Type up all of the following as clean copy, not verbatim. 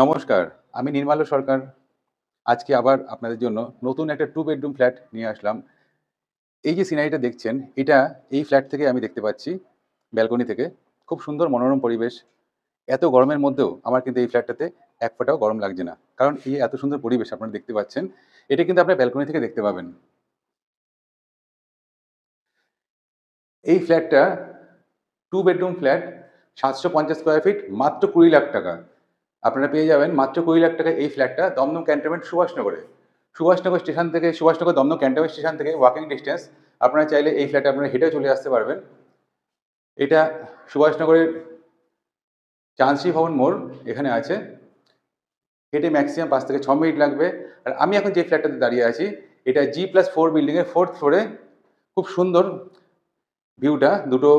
নমস্কার, আমি নির্মাল্য সরকার। আজকে আবার আপনাদের জন্য নতুন একটা 2 বেডরুম ফ্ল্যাট নিয়ে আসলাম। এই যে সিনারিটা দেখছেন, এটা এই ফ্ল্যাট থেকে আমি দেখতে পাচ্ছি, ব্যালকনি থেকে। খুব সুন্দর মনোরম পরিবেশ। এত গরমের মধ্যেও আমার কিন্তু এই ফ্ল্যাটটাতে এক ফোঁটাও গরম লাগছে না। কারণ এই এত সুন্দর পরিবেশ আপনারা দেখতে পাচ্ছেন, এটা কিন্তু আপনার ব্যালকনি থেকে দেখতে পাবেন। এই ফ্ল্যাটটা 2 বেডরুম ফ্ল্যাট, ৭৫০ স্কোয়ার ফিট, মাত্র ২০ লাখ টাকা। আপনারা পেয়ে যাবেন মাত্র ২০ লাখ টাকায় এই ফ্ল্যাটটা দমদম ক্যান্টনমেন্ট সুভাষনগরে। সুভাষনগর স্টেশন থেকে, সুভাষনগর দমদম ক্যান্টনমেন্ট স্টেশন থেকে ওয়াকিং ডিস্টেন্স। আপনারা চাইলে এই ফ্ল্যাটে আপনারা হেঁটেও চলে আসতে পারবেন। এটা সুভাষনগরের চাঁদশ্রী ভবন মোড় এখানে আছে। হেঁটে ম্যাক্সিমাম ৫ থেকে ৬ মিনিট লাগবে। আর আমি এখন যে ফ্ল্যাটটাতে দাঁড়িয়ে আছি, এটা G+4 বিল্ডিংয়ের 4th ফ্লোরে। খুব সুন্দর ভিউটা, দুটো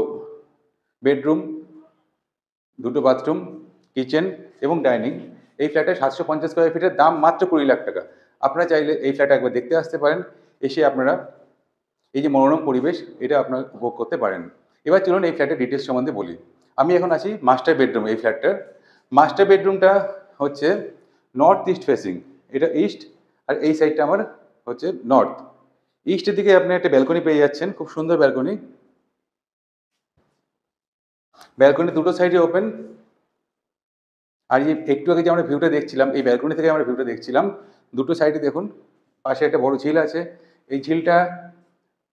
বেডরুম, দুটো বাথরুম, কিচেন এবং ডাইনিং। এই ফ্ল্যাটে ৭৫০ স্কোয়ার ফিটের দাম মাত্র ২০ লাখ টাকা। আপনারা চাইলে এই ফ্ল্যাটে একবার দেখতে আসতে পারেন। এসে আপনারা এই যে মনোরম পরিবেশ, এটা আপনারা উপভোগ করতে পারেন। এবার চলুন এই ফ্ল্যাটের ডিটেলস সম্বন্ধে বলি। আমি এখন আছি মাস্টার বেডরুম এই ফ্ল্যাটটার। মাস্টার বেডরুমটা হচ্ছে নর্থ ইস্ট ফেসিং। এটা ইস্ট, আর এই সাইডটা আমার হচ্ছে নর্থ। ইস্টের দিকে আপনি একটা ব্যালকনি পেয়ে যাচ্ছেন, খুব সুন্দর ব্যালকনি। ব্যালকনি দুটো সাইডে ওপেন। আর এই একটু আগে যে আমরা ভিউটা দেখছিলাম, এই ব্যালকনি থেকে আমরা ভিউটা দেখছিলাম, দুটো সাইডে দেখুন, পাশে একটা বড় ঝিল আছে। এই ঝিলটা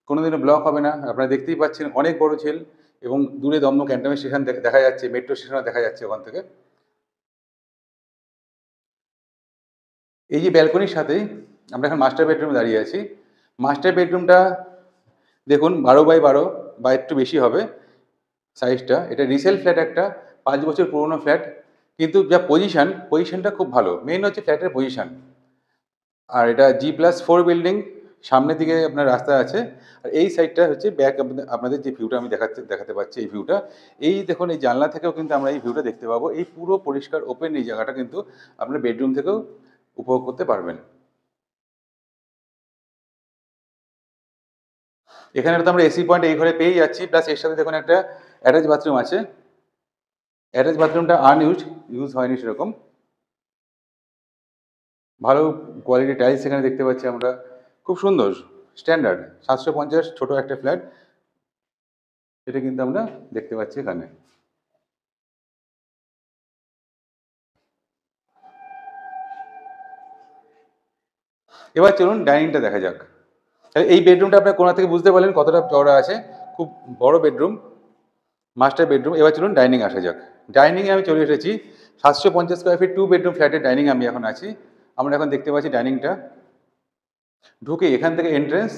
কোনোদিনও ব্লক হবে না। আপনারা দেখতেই পাচ্ছেন অনেক বড় ঝিল, এবং দূরে দমদম ক্যান্টনমেন্ট স্টেশন দেখা যাচ্ছে, মেট্রো স্টেশনও দেখা যাচ্ছে ওখান থেকে। এই যে ব্যালকনির সাথেই আমরা এখন মাস্টার বেডরুমে দাঁড়িয়ে আছি। মাস্টার বেডরুমটা দেখুন ১২x১২ বা একটু বেশি হবে সাইজটা। এটা রিসেল ফ্ল্যাট, একটা ৫ বছর পুরনো ফ্ল্যাট। কিন্তু যা পজিশনটা খুব ভালো। মেইন হচ্ছে ফ্ল্যাটের পজিশন। আর এটা G+4 বিল্ডিং, সামনের দিকে আপনার রাস্তা আছে। আর এই সাইডটা হচ্ছে ব্যাক। আপনাদের যে ভিউটা আমি দেখাতে পাচ্ছি, এই ভিউটা, এই দেখুন, এই জানলা থেকেও কিন্তু আমরা এই ভিউটা দেখতে পাবো। এই পুরো পরিষ্কার ওপেন এই জায়গাটা কিন্তু আপনার বেডরুম থেকেও উপভোগ করতে পারবেন। এখানে তো আমরা এসি পয়েন্ট এই ঘরে পেয়ে যাচ্ছি, প্লাস এর সাথে দেখুন একটা অ্যাটাচ বাথরুম আছে। অ্যাটাচ বাথরুমটা ইউজ হয়নি সেরকম। ভালো কোয়ালিটি টাইলস এখানে দেখতে পাচ্ছি আমরা। খুব সুন্দর স্ট্যান্ডার্ড ৭৫০ ছোট একটা ফ্ল্যাট, এটা কিন্তু আমরা দেখতে পাচ্ছি এখানে। এবার চলুন ডাইনিংটা দেখা যাক। তাহলে এই বেডরুমটা আপনার কোণা থেকে বুঝতে পারলেন কতটা চওড়া আছে। খুব বড় বেডরুম, মাস্টার বেডরুম। এবার চলুন ডাইনিং আসা যাক। ডাইনিংয়ে আমি চলে এসেছি। ৭৫০ স্কোয়ার ফিট 2 বেডরুম ফ্ল্যাটের ডাইনিং আমি এখন আছি। আমরা এখন দেখতে পাচ্ছি ডাইনিংটা। ঢুকে এখান থেকে এন্ট্রেন্স,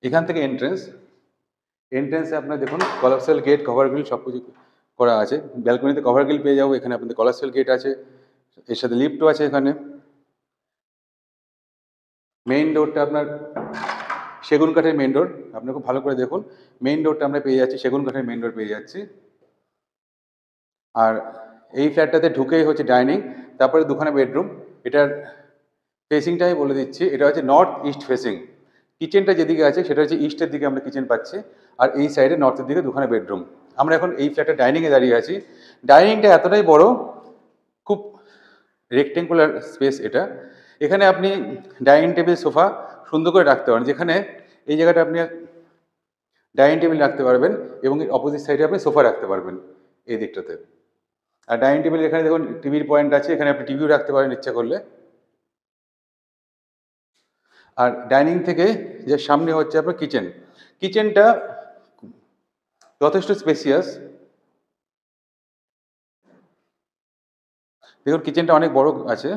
এখান থেকে এন্ট্রেন্সে আপনার দেখুন কলাপসাল গেট, কভার গ্রিল সব কিছু করা আছে। ব্যালকনিতে কভার গ্রিল পেয়ে যাবো, এখানে আপনাদের কলাপসাল গেট আছে, এর সাথে লিফটও আছে এখানে। মেইন ডোরটা আপনার সেগুন কাঠের মেইন ডোর। আপনি খুব ভালো করে দেখুন, মেইন ডোরটা আমরা পেয়ে যাচ্ছি, সেগুন কাঠের মেইন ডোর পেয়ে যাচ্ছি। আর এই ফ্ল্যাটটাতে ঢুকেই হচ্ছে ডাইনিং, তারপরে দুখানা বেডরুম। এটার ফেসিংটা আমি বলে দিচ্ছি, এটা হচ্ছে নর্থ ইস্ট ফেসিং। কিচেনটা যেদিকে আছে সেটা হচ্ছে ইস্টের দিকে আমরা কিচেন পাচ্ছি, আর এই সাইডে নর্থের দিকে দুখানা বেডরুম। আমরা এখন এই ফ্ল্যাটের ডাইনিংয়ে দাঁড়িয়ে আছি। ডাইনিংটা এতটাই বড়, খুব রেক্টেঙ্গুলার স্পেস এটা। এখানে আপনি ডাইনিং টেবিল, সোফা সুন্দর করে রাখতে পারেন। যেখানে এই জায়গাটা আপনি ডাইনিং টেবিল রাখতে পারবেন, এবং অপোজিট সাইডে আপনি সোফা রাখতে পারবেন এই দিকটাতে। আর ডাইনিং টেবিল এখানে দেখুন টিভির পয়েন্ট আছে, এখানে আপনি টিভিও রাখতে পারেন ইচ্ছা করলে। আর ডাইনিং থেকে যে সামনে হচ্ছে আপনার কিচেন। কিচেনটা যথেষ্ট স্পেসিয়াস। দেখুন কিচেনটা অনেক বড় আছে।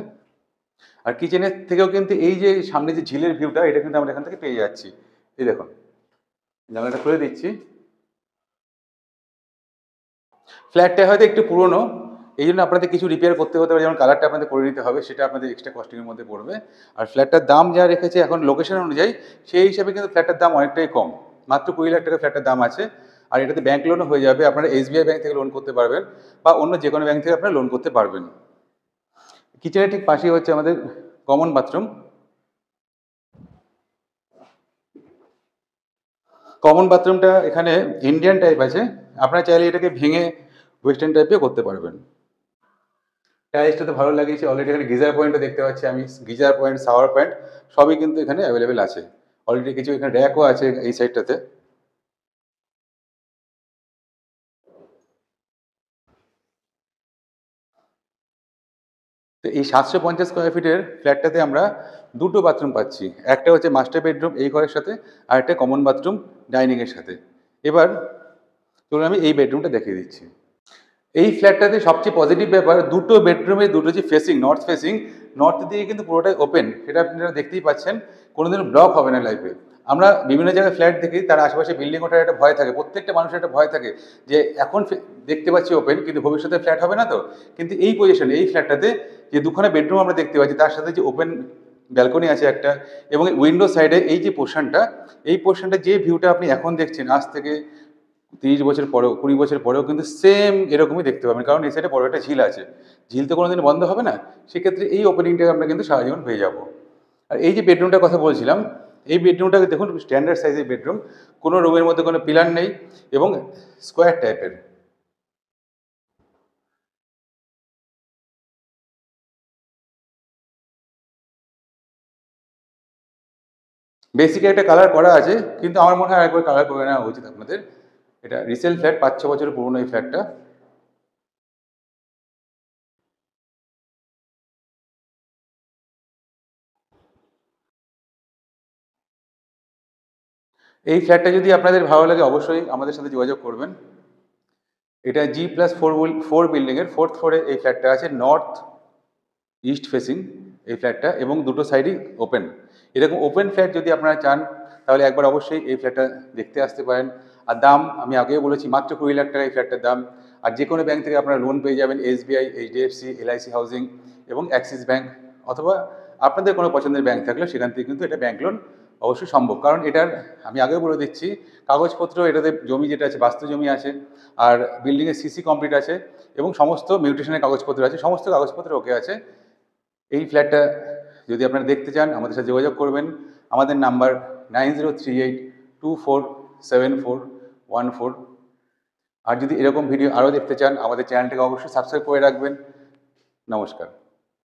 আর কিচেনের থেকেও কিন্তু এই যে সামনে যে ঝিলের ভিউটা, এটা কিন্তু আমরা এখান থেকে পেয়ে যাচ্ছি। এই দেখুন, জানলাটা খুলে দিচ্ছি। ফ্ল্যাটটা হয়তো একটু পুরনো, এই জন্য আপনাদের কিছু রিপেয়ার করতে হতে পারে, যেমন কালারটা আপনাদের করে নিতে হবে, সেটা আপনাদের এক্সট্রা কস্টিংয়ের মধ্যে পড়বে। আর ফ্ল্যাটটার দাম যা রেখেছে এখন লোকেশন অনুযায়ী, সেই হিসাবে কিন্তু ফ্ল্যাটটার দাম অনেকটাই কম। মাত্র ২০ লাখ টাকা ফ্ল্যাটটার দাম আছে। আর এটাতে ব্যাংক লোনও হয়ে যাবে। আপনারা SBI ব্যাংক থেকে লোন করতে পারবেন, বা অন্য যে কোনো ব্যাংক থেকে আপনারা লোন করতে পারবেন। কিচেনের ঠিক পাশেই হচ্ছে আমাদের কমন বাথরুম। কমন বাথরুমটা এখানে ইন্ডিয়ান টাইপ আছে, আপনারা চাইলে এটাকে ভেঙে ওয়েস্টার্ন টাইপেও করতে পারবেন। টাইলসটা তো ভালো লাগিয়েছে। অলরেডি এখানে গিজার পয়েন্টও দেখতে পাচ্ছি আমি। গিজার পয়েন্ট, শাওয়ার পয়েন্ট সবই কিন্তু এখানে অ্যাভেলেবেল আছে। অলরেডি কিছু এখানে র‍্যাকও আছে এই সাইডটাতে। তো এই ৭৫০ স্কোয়ার ফিটের ফ্ল্যাটটাতে আমরা দুটো বাথরুম পাচ্ছি। একটা হচ্ছে মাস্টার বেডরুম এই ঘরের সাথে, আর একটা কমন বাথরুম ডাইনিংয়ের সাথে। এবার চলুন আমি এই বেডরুমটা দেখিয়ে দিচ্ছি। এই ফ্ল্যাটটাতে সবচেয়ে পজিটিভ ব্যাপার, দুটো বেডরুমে দুটো যে ফেসিং, নর্থ ফেসিং, নর্থ দিকে কিন্তু পুরোটাই ওপেন। সেটা আপনারা দেখতেই পাচ্ছেন, কোনোদিনও ব্লক হবে না লাইফে। আমরা বিভিন্ন জায়গায় ফ্ল্যাট দেখি, তার আশেপাশে বিল্ডিং ওঠার একটা ভয় থাকে, প্রত্যেকটা মানুষের একটা ভয় থাকে যে এখন দেখতে পাচ্ছি ওপেন, কিন্তু ভবিষ্যতে ফ্ল্যাট হবে না তো। কিন্তু এই পজিশনে, এই ফ্ল্যাটটাতে যে দুখানা বেডরুম আমরা দেখতে পাচ্ছি, তার সাথে যে ওপেন ব্যালকনি আছে একটা, এবং উইন্ডো সাইডে এই যে পোর্শনটা, এই পোর্শনটা যে ভিউটা আপনি এখন দেখছেন, আজ থেকে 30 বছর পরেও, 20 বছর পরেও কিন্তু সেম এরকমই দেখতে পাবেন। কারণ এই সাইডে বড় একটা ঝিল আছে। ঝিল তো কোনোদিন বন্ধ হবে না। সেক্ষেত্রে এই ওপেনিংটাকে আমরা কিন্তু সারা জীবন পেয়ে যাবো। আর এই যে বেডরুমটার কথা বলছিলাম, এই বেডরুমটাকে দেখুন, স্ট্যান্ডার্ড সাইজের বেডরুম। কোনো রুমের মধ্যে কোনো পিলার নেই এবং স্কোয়ার টাইপের। বেসিক একটা কালার করা আছে, কিন্তু আমার মনে হয় আরেকবার কালার করে নেওয়া উচিত আপনাদের। এটা রিসেল ফ্ল্যাট, 5-6 বছরের পুরনো এই ফ্ল্যাটটা। এই ফ্ল্যাটটা যদি আপনাদের ভালো লাগে, অবশ্যই আমাদের সাথে যোগাযোগ করবেন। এটা G+4 বিল্ডিংয়ের 4th ফ্লোরে এই ফ্ল্যাটটা আছে। নর্থ ইস্ট ফেসিং এই ফ্ল্যাটটা, এবং দুটো সাইডই ওপেন। এরকম ওপেন ফ্ল্যাট যদি আপনারা চান, তাহলে একবার অবশ্যই এই ফ্ল্যাটটা দেখতে আসতে পারেন। আর দাম আমি আগেও বলেছি, মাত্র 20 লাখ টাকা এই ফ্ল্যাটটার দাম। আর যে কোনো ব্যাংক থেকে আপনারা লোন পেয়ে যাবেন, SBI, HDFC, LIC হাউজিং এবং অ্যাক্সিস ব্যাংক, অথবা আপনাদের কোনো পছন্দের ব্যাংক থাকলে সেখান থেকে কিন্তু এটা ব্যাংক লোন অবশ্যই সম্ভব। কারণ এটার, আমি আগেও বলে দিচ্ছি, কাগজপত্র, এটাতে জমি যেটা আছে বাস্তু জমি আছে, আর বিল্ডিংয়ের CC কমপ্লিট আছে, এবং সমস্ত মিউটেশনের কাগজপত্র আছে, সমস্ত কাগজপত্র ওকে আছে। এই ফ্ল্যাটটা যদি আপনারা দেখতে চান, আমাদের সাথে যোগাযোগ করবেন। আমাদের নাম্বার 9038247414। আর যদি এরকম ভিডিও আরও দেখতে চান, আমাদের চ্যানেলটাকে অবশ্যই সাবস্ক্রাইব করে রাখবেন। নমস্কার।